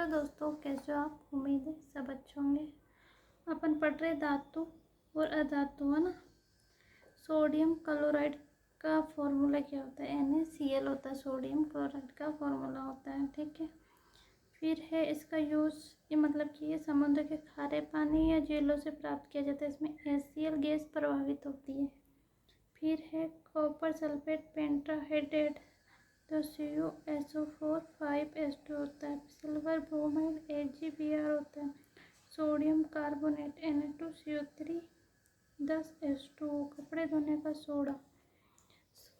Hello दोस्तों, कैसे हो आप? उम्मीद है सब अच्छे होंगे। अपन पढ़ रहे धातु और अधातु, है ना। सोडियम क्लोराइड का फॉर्मूला क्या होता है? NaCl होता है। सोडियम क्लोराइड का फॉर्मूला होता है, ठीक है। फिर है इसका यूज़, ये मतलब कि ये समुद्र के खारे पानी या झीलों से प्राप्त किया जाता है। इसमें HCl गैस प्रभावित होती है। फिर है कॉपर सल्फेट पेंटाहाइड्रेट, तो CuSO4 5H2 होता है। सिल्वर ब्रोमाइड AgBr होता है। Sodium carbonate Na2CO3 10H2O। कपड़े धोने का सोडा,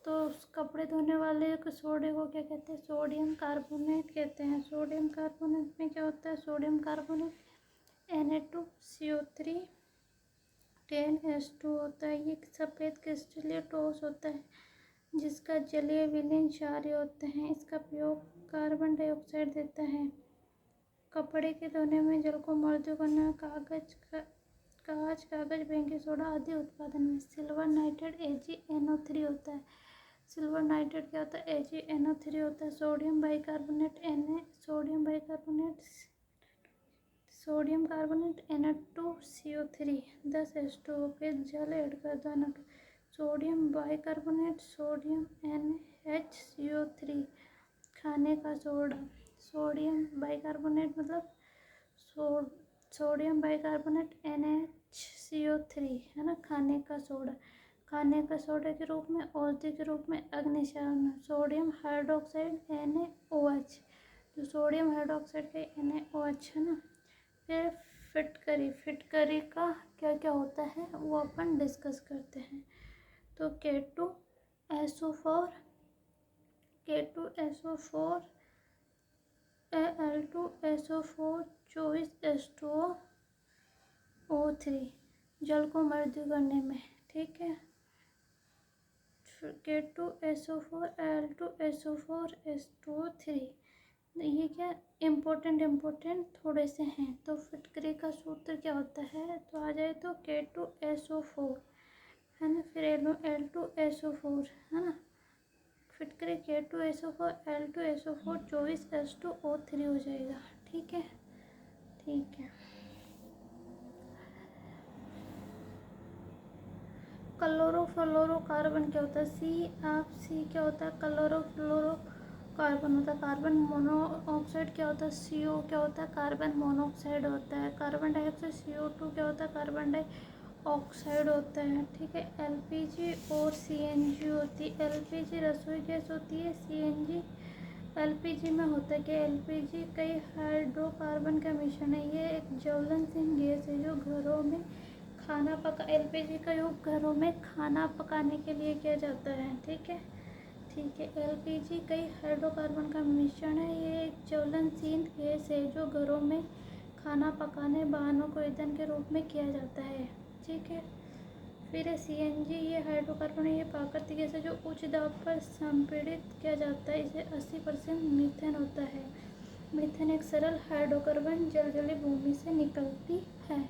तो उस कपड़े धोने वाले सोडे को क्या कहते हैं? सोडियम कार्बोनेट कहते हैं। सोडियम कार्बोनेट में क्या होता है? सोडियम कार्बोनेट Na2CO3 10H2 होता है। ये सफ़ेद क्रिस्टलीय ठोस होता है जिसका जलीय विलीन क्षारीय होते हैं। इसका प्रयोग कार्बन डाइऑक्साइड देता है। कपड़े के धोने में जल को मर्दू करना, कागज बेकिंग सोडा आदि उत्पादन में। सिल्वर नाइट्रेट AgNO3 होता है। सिल्वर नाइट्रेट क्या होता है? AgNO3 होता है। Sodium bicarbonate sodium carbonate Na2CO3 10H2O। फिर जल ऐड कर दो। Sodium bicarbonate sodium NaHCO3। खाने का सोडा, सोडियम बाइकार्बोनेट मतलब सोडियम बाइकार्बोनेट NaHCO3, है ना। खाने का सोडा, खाने का सोडा के रूप में, औषधि के रूप में अग्निशामन। सोडियम हाइड्रोक्साइड NaOH, जो सोडियम हाइड्रोक्साइड का NaOH है ना। फिर फिटकरी का क्या क्या होता है वो अपन डिस्कस करते हैं। तो K2SO4 Al2SO4 24H2O3 जल को मर्दू करने में, ठीक है। K2SO4 Al2SO4 H2O3, ये क्या इम्पोर्टेंट थोड़े से हैं। तो फिटकरी का सूत्र क्या होता है? तो आ जाए तो K2SO4, है ना। फिर Al2SO4, है ना। फिटकरी K2SO4 Al2SO4 24H2O3 हो जाएगा, ठीक है। क्लोरोफ्लोरोकार्बन क्या होता है? C क्या होता है? क्लोरोफ्लोरोकार्बन होता है। कार्बन मोनोऑक्साइड क्या होता है? CO क्या होता है? कार्बन मोनोऑक्साइड होता है। कार्बन डाइऑक्साइड CO2 क्या होता है? कार्बन डाइऑक्साइड होता है, ठीक है। LPG और CNG होती है। LPG रसोई गैस होती है। CNG LPG में होता है कि LPG कई हाइड्रोकार्बन का मिश्रण है। ये एक ज्वलनशील गैस है जो घरों में LPG का उपयोग घरों में खाना पकाने के लिए किया जाता है, ठीक है। LPG कई हाइड्रोकार्बन का मिश्रण है। ये एक ज्वलनशील गैस है जो घरों में खाना पकाने, वाहनों को ईंधन के रूप में किया जाता है, ठीक है। फिर है CNG, ये हाइड्रोकार्बन है। ये प्राकृतिक गैस है जो उच्च दाब पर संपीड़ित किया जाता है। इसे 80% मीथेन होता है। मीथेन एक सरल हाइड्रोकार्बन जलजली भूमि से निकलती है,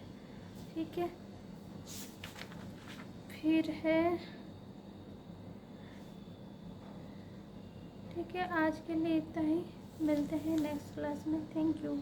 ठीक है। फिर है, ठीक है, आज के लिए इतना ही। मिलते हैं नेक्स्ट क्लास में। Thank you.